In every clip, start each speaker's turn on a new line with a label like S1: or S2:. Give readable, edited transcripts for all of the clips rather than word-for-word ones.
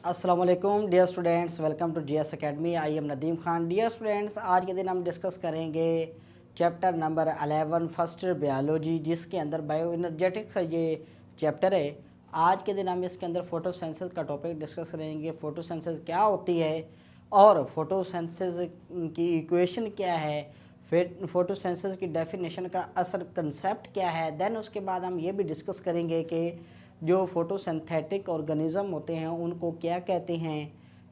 S1: अस्सलाम वालेकुम dear students, welcome to GS academy. I am Nadeem Khan. Dear students, आज के दिन हम डिस्कस करेंगे चैप्टर नंबर 11 फर्स्ट बायोलॉजी, जिसके अंदर बायो एनर्जेटिक्स का ये चैप्टर है। आज के दिन हम इसके अंदर फोटोसिंथेसिस का टॉपिक डिस्कस करेंगे। फोटोसिंथेसिस क्या होती है और फोटोसिंथेसिस की इक्वेशन क्या है, फिर फोटोसिंथेसिस की डेफिनेशन का असल कंसेप्ट क्या है। देन उसके बाद हम ये भी डिस्कस करेंगे कि जो फोटोसिंथेटिक ऑर्गेनिज्म होते हैं उनको क्या कहते हैं,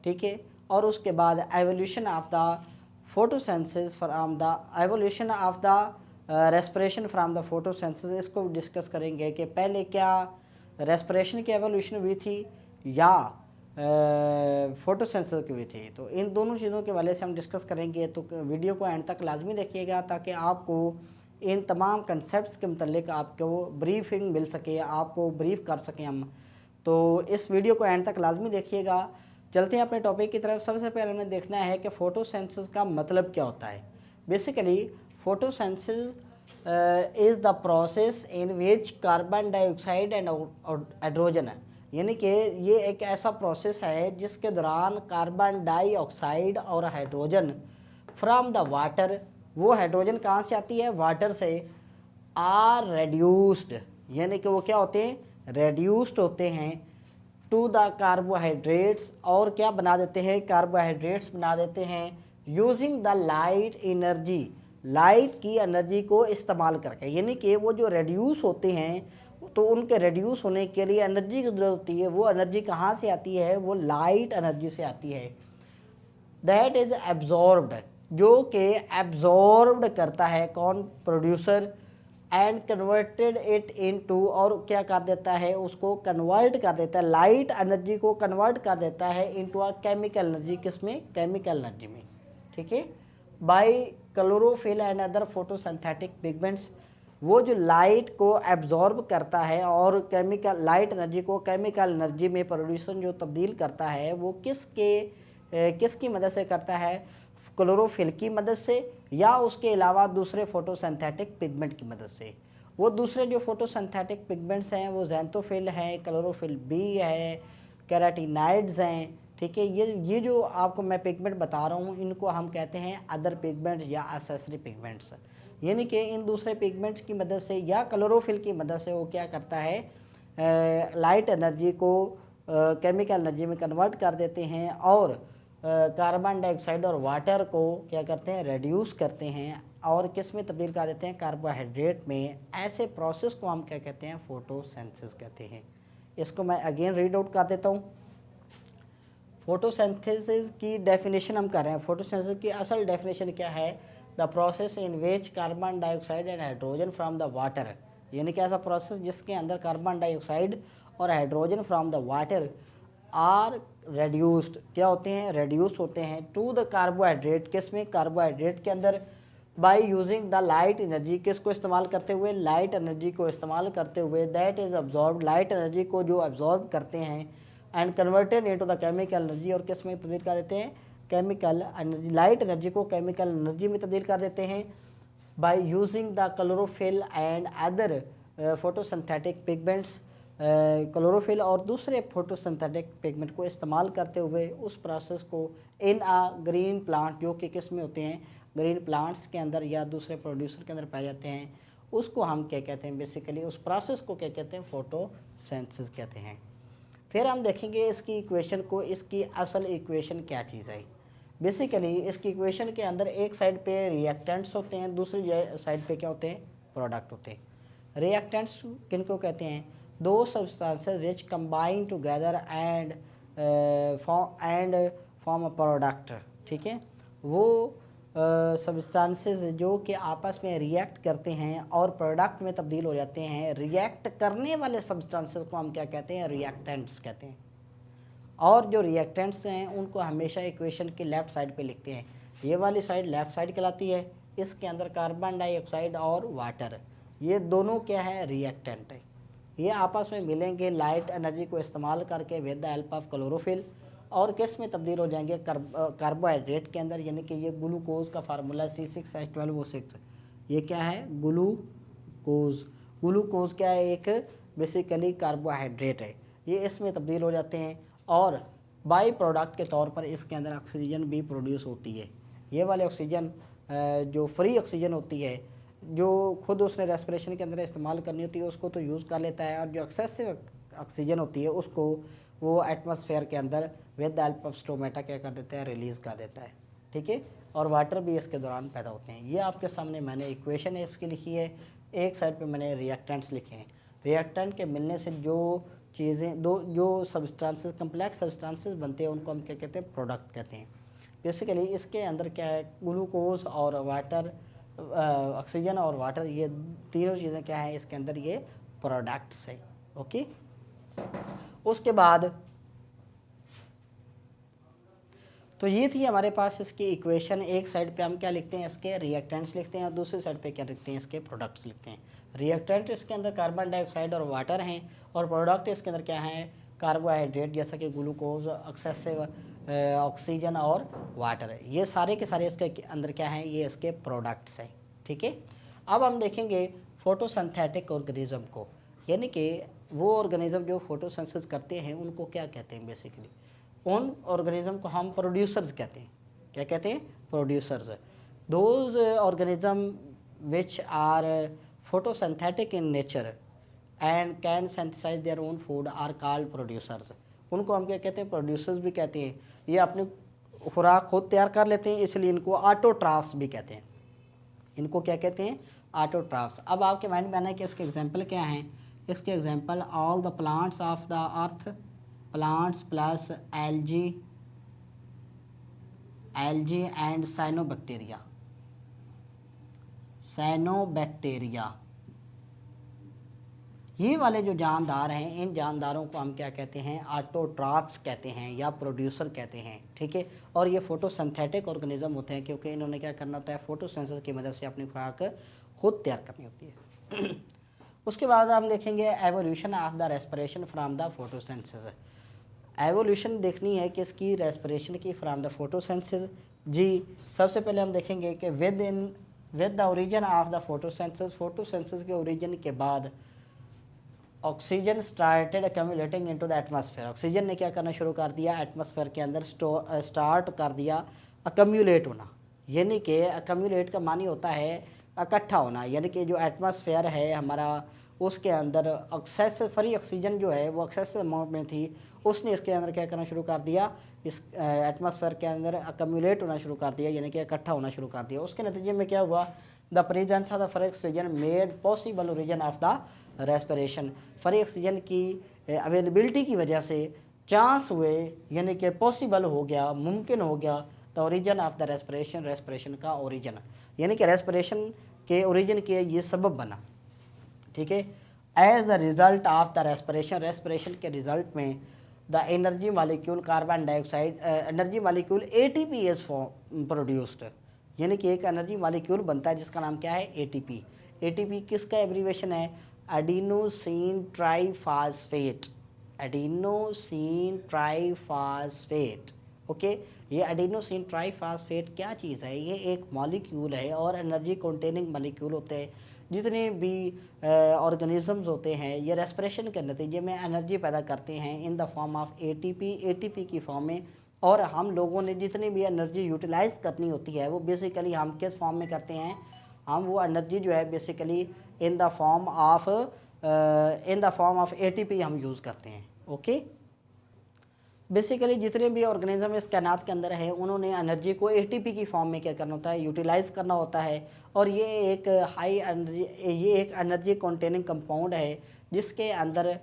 S1: ठीक है। और उसके बाद evolution of the photosynthesis from the evolution of the respiration from the photosynthesis, इसको भी डिस्कस करेंगे कि पहले क्या रेस्पिरेशन की एवोल्यूशन हुई थी या फोटोसिंथेसिस की हुई थी। तो इन दोनों चीज़ों के वाले से हम डिस्कस करेंगे, तो वीडियो को एंड तक लाजमी देखिएगा ताकि आपको इन तमाम कंसेप्ट्स के मतलब आपको ब्रीफिंग मिल सके, आपको ब्रीफ कर सकें हम। तो इस वीडियो को एंड तक लाजमी देखिएगा। चलते हैं अपने टॉपिक की तरफ। सबसे पहले हमें देखना है कि फोटोसिंथेसिस का मतलब क्या होता है। Basically photosynthesis is the process in which carbon dioxide and hydrogen, यानी कि ये एक ऐसा प्रोसेस है जिसके दौरान कार्बन डाइऑक्साइड और हाइड्रोजन फ्रॉम द वाटर, वो हाइड्रोजन कहाँ से आती है, वाटर से, आर रेड्यूस्ड, यानी कि वो क्या होते हैं, रेड्यूस्ड होते हैं टू द कार्बोहाइड्रेट्स, और क्या बना देते हैं, कार्बोहाइड्रेट्स बना देते हैं using the light energy, light की एनर्जी को इस्तेमाल करके। यानी कि वो जो रेड्यूस होते हैं तो उनके रेड्यूस होने के लिए एनर्जी की ज़रूरत होती है। वो एनर्जी कहाँ से आती है, वो लाइट एनर्जी से आती है। दैट इज़ एब्जॉर्ब्ड, जो कि एब्जॉर्ब्ड करता है कौन, producer, and converted it into, और क्या कर देता है, उसको कन्वर्ट कर देता है, लाइट एनर्जी को कन्वर्ट कर देता है इनटू अ केमिकल एनर्जी, किसमें, केमिकल एनर्जी में, ठीक है, bye chlorophyll and other photosynthetic pigments. वो जो लाइट को एब्जॉर्ब करता है और केमिकल लाइट एनर्जी को केमिकल एनर्जी में प्रोड्यूसर जो तब्दील करता है वो किसकी मदद से करता है, क्लोरोफिल की मदद से, या उसके अलावा दूसरे फोटोसिंथेटिक पिगमेंट की मदद से। वो दूसरे जो फोटोसिंथेटिक पिगमेंट्स हैं वो ज़ैंथोफिल हैं, क्लोरोफिल बी है, कैराटिनाइड्स हैं, ठीक है। ये जो आपको मैं पिगमेंट बता रहा हूँ इनको हम कहते हैं अदर पिगमेंट या एसेसरी पिगमेंट्स। यानी कि इन दूसरे पिगमेंट्स की मदद से या क्लोरोफिल की मदद से वो क्या करता है, लाइट एनर्जी को केमिकल एनर्जी में कन्वर्ट कर देते हैं और कार्बन डाइऑक्साइड और वाटर को क्या करते हैं, रिड्यूस करते हैं और किस में तब्दील कर देते हैं, कार्बोहाइड्रेट में। ऐसे प्रोसेस को हम क्या कहते हैं, फोटोसिंथेसिस कहते हैं। इसको मैं अगेन रीड आउट कर देता हूँ। फोटोसिंथेसिस की डेफिनेशन हम कर रहे हैं। फोटोसिंथेसिस की असल डेफिनेशन क्या है, the process in which carbon dioxide and hydrogen from the water, यानी कि ऐसा प्रोसेस जिसके अंदर कार्बन डाइऑक्साइड और hydrogen from the water are reduced, क्या होते हैं, रेड्यूस होते हैं टू द कार्बोहाइड्रेट, किस में, कार्बोहाइड्रेट के अंदर, by using the light energy, किसको इस्तेमाल करते हुए, लाइट एनर्जी को इस्तेमाल करते हुए, that is absorb, light energy को जो अब्जॉर्ब करते हैं, and converted into the chemical energy, और किस में तब्दील कर देते हैं, केमिकल एनर्जी, लाइट एनर्जी को केमिकल एनर्जी में तब्दील कर देते हैं by using the chlorophyll and other photosynthetic pigments, chlorophyll और दूसरे फोटोसिंथेटिक पिगमेंट को इस्तेमाल करते हुए उस प्रोसेस को इन आ ग्रीन प्लांट, जो कि किस में होते हैं, ग्रीन प्लांट्स के अंदर या दूसरे प्रोड्यूसर के अंदर पाए जाते हैं, उसको हम क्या कहते हैं, बेसिकली उस प्रोसेस को क्या कहते हैं, फोटोसिंथेसिस कहते हैं। फिर हम देखेंगे इसकी इक्वेशन को, इसकी असल इक्वेशन क्या चीज़ है। बेसिकली इसकी इक्वेशन के अंदर एक साइड पे रिएक्टेंट्स होते हैं, दूसरी साइड पे क्या होते हैं, प्रोडक्ट होते हैं। रिएक्टेंट्स किन को कहते हैं, दो substances which combine together and form a product, ठीक है। वो सब्सटेंसेस जो कि आपस में रिएक्ट करते हैं और प्रोडक्ट में तब्दील हो जाते हैं। रिएक्ट करने वाले सब्सटेंसेस को हम क्या कहते हैं, रिएक्टेंट्स कहते हैं। और जो रिएक्टेंट्स हैं उनको हमेशा इक्वेशन के लेफ़्ट साइड पे लिखते हैं। ये वाली साइड लेफ़्ट साइड कहलाती है, इसके अंदर कार्बन डाइऑक्साइड और वाटर, ये दोनों क्या है, रिएक्टेंट है। ये आपस में मिलेंगे लाइट एनर्जी को इस्तेमाल करके with the help of chlorophyll, और किस में तब्दील हो जाएंगे, कार्बोहाइड्रेट के अंदर। यानी कि ये ग्लूकोज का फार्मूला C6H12O6, ये क्या है, ग्लूकोज। ग्लूकोज क्या है, एक बेसिकली कार्बोहाइड्रेट है। ये इसमें तब्दील हो जाते हैं और बाई प्रोडक्ट के तौर पर इसके अंदर ऑक्सीजन भी प्रोड्यूस होती है। ये वाले ऑक्सीजन जो फ्री ऑक्सीजन होती है, जो खुद उसने रेस्पिरेशन के अंदर इस्तेमाल करनी होती है, उसको तो यूज़ कर लेता है, और जो एक्सेसिव ऑक्सीजन होती है उसको वो एटमॉस्फेयर के अंदर with the help of stomata क्या कर देता है, रिलीज़ कर देता है। ठीक है, और वाटर भी इसके दौरान पैदा होते हैं। ये आपके सामने मैंने इक्वेशन है इसकी लिखी है, एक साइड पे मैंने रिएक्टेंट्स लिखे हैं। रिएक्टेंट के मिलने से जो चीज़ें जो सब्सटेंसेस, कम्प्लेक्स सब्सटेंसेस बनते हैं, उनको हम क्या कहते हैं, प्रोडक्ट कहते हैं। बेसिकली इसके अंदर क्या है, ग्लूकोज और वाटर, ऑक्सीजन और वाटर, ये तीनों चीज़ें क्या है इसके अंदर, ये प्रोडक्ट्स है। ओके, उसके बाद तो ये थी हमारे पास इसकी इक्वेशन। एक साइड पे हम क्या लिखते हैं, इसके रिएक्टेंट्स लिखते हैं, और दूसरी साइड पे क्या लिखते हैं, इसके प्रोडक्ट्स लिखते हैं। रिएक्टेंट इसके अंदर कार्बन डाइऑक्साइड और वाटर हैं, और प्रोडक्ट इसके अंदर क्या है, कार्बोहाइड्रेट जैसा कि ग्लूकोज, एक्सेसिव ऑक्सीजन और वाटर। ये सारे के सारे इसके अंदर क्या हैं, ये इसके प्रोडक्ट्स हैं। ठीक है, अब हम देखेंगे फोटोसिंथेटिक ऑर्गेनिज्म को, यानी कि वो ऑर्गेनिज्म जो फोटोसिंथेसिस करते हैं उनको क्या कहते हैं। बेसिकली उन ऑर्गेनिज्म को हम प्रोड्यूसर्स कहते हैं। क्या कहते हैं, producers. Those organism which are photosynthetic in nature and can synthesize their own food are called producers. उनको हम क्या कहते हैं, प्रोड्यूसर्स भी कहते हैं। ये अपनी खुराक खुद तैयार कर लेते हैं, इसलिए इनको ऑटोट्राफ्स भी कहते हैं। इनको क्या कहते हैं, ऑटोट्राफ्स। अब आपके माइंड में आना है कि इसके एग्जाम्पल क्या हैं। इसके example all the plants of the earth, plants plus algae and cyanobacteria. ये वाले जो जानदार हैं, इन जानदारों को हम क्या कहते हैं, ऑटोट्राफ्स कहते हैं या प्रोड्यूसर कहते हैं। ठीक है, और ये फोटोसिंथेटिक ऑर्गेनिज्म होते हैं, क्योंकि इन्होंने क्या करना होता है, फोटोसिंथेसिस की मदद से अपनी खुराक खुद तैयार करनी होती है। उसके बाद हम देखेंगे evolution of the respiration from the photosynthesis. Evolution देखनी है किसकी, रेस्पिरेशन की, फ्रॉम द फोटोसिंथेसिस। जी, सबसे पहले हम देखेंगे कि with the origin of the photosynthesis, photosynthesis के ओरिजिन के बाद oxygen started accumulating into the atmosphere. Oxygen ने क्या करना शुरू कर दिया, एटमॉस्फेयर के अंदर स्टार्ट कर दिया अक्यूमुलेट होना। यानी कि अक्यूमुलेट का मानी होता है इकट्ठा होना, यानी कि जो एटमॉस्फेयर है हमारा, उसके अंदर एक्सेस फ्री ऑक्सीजन जो है वो एक्सेस अमाउंट में थी, उसने इसके अंदर क्या करना शुरू कर दिया, इस एटमॉस्फेयर के अंदर अक्यूमुलेट होना शुरू कर दिया, यानी कि इकट्ठा होना शुरू कर दिया। उसके नतीजे में क्या हुआ, the presence of the free oxygen made possible origin of the respiration. Free oxygen की अवेलेबिलिटी की वजह से चांस हुए, यानी कि पॉसिबल हो गया, मुमकिन हो गया, the origin of the respiration, respiration का ओरिजिन, यानी कि रेस्पिरेशन के ओरिजिन के ये सबब बना। ठीक है, as the result of the respiration, respiration के रिज़ल्ट में the energy molecule carbon dioxide, energy molecule ATP is produced, यानी कि एक एनर्जी मालिक्यूल बनता है जिसका नाम क्या है, ATP। ATP किसका एब्रीवेशन है, adenosine triphosphate, adenosine triphosphate. Okay, ये एडिनोसिन ट्राईफॉस्फेट क्या चीज़ है, ये एक मॉलिक्यूल है और एनर्जी कंटेनिंग मॉलिक्यूल होते हैं। जितने भी ऑर्गेनिजम्स होते हैं ये रेस्पिरेशन के नतीजे में एनर्जी पैदा करते हैं in the form of ATP की फॉर्म में। और हम लोगों ने जितनी भी एनर्जी यूटिलाइज़ करनी होती है वो बेसिकली हम किस फॉर्म में करते हैं, हम वो एनर्जी जो है basically in the form of ATP हम यूज़ करते हैं। ओके, बेसिकली जितने भी ऑर्गेनिज्म इस कायनात के अंदर है उन्होंने एनर्जी को ATP की फॉर्म में क्या करना होता है, यूटिलाइज़ करना होता है। और ये एक हाई एनर्जी, ये एक एनर्जी कंटेनिंग कंपाउंड है जिसके अंदर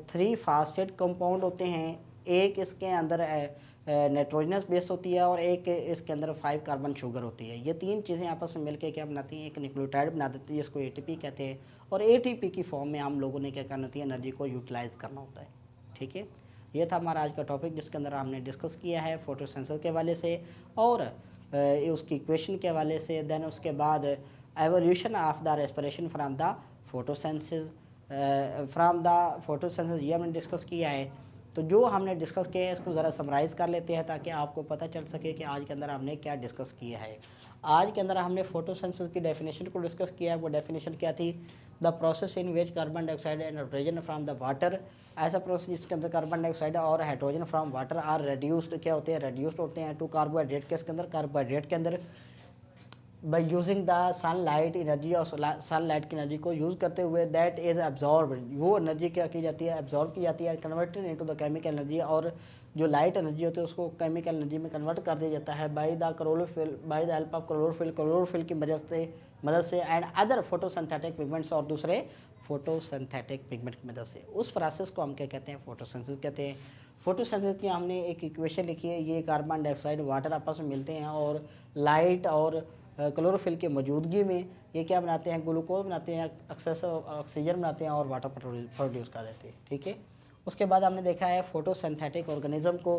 S1: 3 फास्फेट कंपाउंड होते हैं। एक इसके अंदर नाइट्रोजनस बेस होती है और एक इसके अंदर 5 कार्बन शुगर होती है। ये तीन चीज़ें आपस में मिलकर क्या बनाती हैं, एक न्यूक्लियोटाइड बना देती है जिसको ATP कहते हैं। और ATP की फॉर्म में हम लोगों ने क्या करना होती है, एनर्जी को यूटिलाइज़ करना होता है। ठीक है, ये था हमारा आज का टॉपिक जिसके अंदर हमने डिस्कस किया है फोटोसिंथेसिस के हवाले से और उसकी इक्वेशन के हवाले से। देन उसके बाद evolution of the respiration from the photosynthesis ये हमने डिस्कस किया है। तो जो हमने डिस्कस किया है इसको ज़रा समराइज़ कर लेते हैं ताकि आपको पता चल सके कि आज के अंदर हमने क्या डिस्कस किया है। आज के अंदर हमने फोटोसिंथेसिस की डेफिनेशन को डिस्कस किया है। वो डेफिनेशन क्या थी? The process in which carbon dioxide and hydrogen from the water, ऐसा प्रोसेस जिसके अंदर कार्बन डाइऑक्साइड और hydrogen from water are reduced, क्या होते हैं? रेड्यूस्ड होते हैं टू कार्बोहाइड्रेट के इसके अंदर, कार्बोहाइड्रेट के अंदर by using the sunlight energy, और सनलाइट की एनर्जी को यूज़ करते हुए दैट इज़ एब्जॉर्ब, वो एनर्जी क्या की जाती है? एब्जॉर्ब की जाती है, converted into the chemical energy, और जो लाइट एनर्जी होती है उसको केमिकल एनर्जी में कन्वर्ट कर दिया जाता है by the chlorophyll, by the help of chlorophyll, chlorophyll की मदद से एंड अदर फोटोसिंथेटिक पिगमेंट्स, और दूसरे फोटोसिंथेटिक पिगमेंट की मदद से। उस प्रोसेस को हम क्या कहते हैं? फोटोसिंथेसिस कहते हैं। फोटोसिंथेसिस की हमने एक इक्वेशन लिखी है, ये कार्बन डाइऑक्साइड वाटर आपस में मिलते हैं और लाइट और क्लोरोफिल की मौजूदगी में ये क्या बनाते हैं? ग्लूकोज बनाते हैं, एक्सेस ऑक्सीजन बनाते हैं और वाटर प्रोड्यूस कर देते हैं। ठीक है। उसके बाद हमने देखा है फोटोसिंथेटिक ऑर्गेनिज्म को,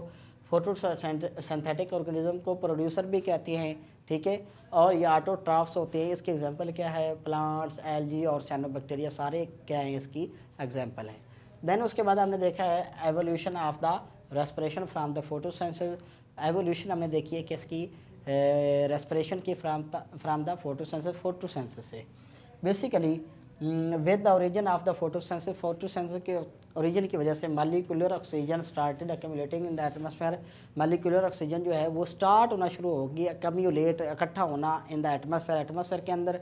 S1: फोटोसिंथेटिक ऑर्गेनिज्म को प्रोड्यूसर भी कहते हैं। ठीक है। और ये ऑटोट्रॉफ्स होते हैं। इसके एग्जांपल क्या है? प्लांट्स, एल्गी और साइनोबैक्टीरिया, सारे क्या हैं? इसकी एग्जांपल हैं। देन उसके बाद हमने देखा है evolution of the respiration from the photosynthesis. Evolution हमने देखी है किसकी? रेस्पिरेशन की फ्राम द फोटोसिंथेसिस से। Basically with the origin of the photosynthesis के ओरिजिन की वजह से molecular oxygen started accumulating in the atmosphere. Molecular oxygen जो है वो स्टार्ट होना शुरू होगी, अक्यूमुलेट, इकट्ठा होना इन द एटमॉस्फेयर के अंदर,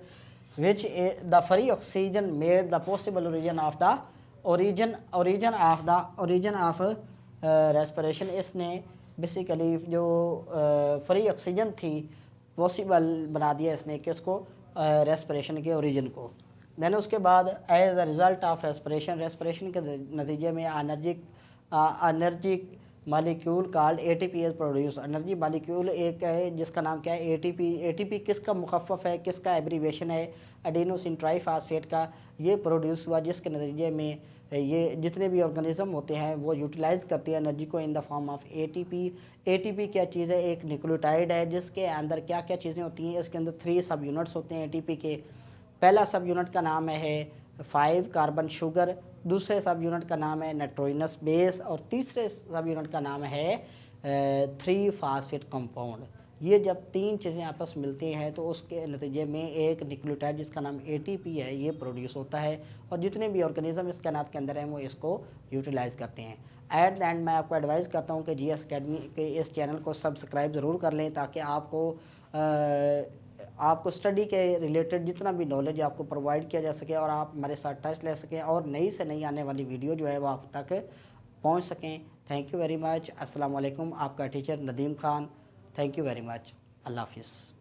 S1: which the free oxygen made the possible origin of respiration. इसने बेसिकली जो फ्री ऑक्सीजन थी पॉसिबल बना दिया इसने किसको? रेस्पिरेशन के ओरिजिन को। देन उसके बाद as a result of respiration के नतीजे में energy molecule called ATP is produce. Energy molecule एक है जिसका नाम क्या है? एटीपी। एटीपी किसका मुखफ़फ़ है, किसका एब्रीवेशन है? एडिनोसिन ट्राइफॉस्फेट का। ये प्रोड्यूस हुआ जिसके नतीजे में ये जितने भी ऑर्गेनिज्म होते हैं वो यूटिलाइज़ करते हैं एनर्जी को in the form of ATP. ATP क्या चीज़ है? एक न्यूक्लियोटाइड है जिसके अंदर क्या क्या चीज़ें होती हैं? इसके अंदर 3 सब यूनिट्स होते हैं एटीपी के। पहला सब यूनिट का नाम है 5 कार्बन शुगर, दूसरे सब यूनिट का नाम है नाइट्रोजनस बेस, और तीसरे सब यूनिट का नाम है 3 फास्फेट कंपाउंड। ये जब 3 चीज़ें आपस में मिलती हैं तो उसके नतीजे में एक न्यूक्लियोटाइड जिसका नाम एटीपी है ये प्रोड्यूस होता है, और जितने भी ऑर्गेनिज्म इस कायनात के अंदर हैं वो इसको यूटिलाइज़ करते हैं। एट द एंड मैं आपको एडवाइस करता हूँ कि जीएस अकेडमी के इस चैनल को सब्सक्राइब ज़रूर कर लें ताकि आपको स्टडी के रिलेटेड जितना भी नॉलेज आपको प्रोवाइड किया जा सके और आप हमारे साथ टच ले सकें और नई से नई आने वाली वीडियो जो है वो आप तक पहुंच सकें। Thank you very much. अस्सलाम वालेकुम। आपका teacher Nadeem Khan. Thank you very much. अल्लाह हाफिज़।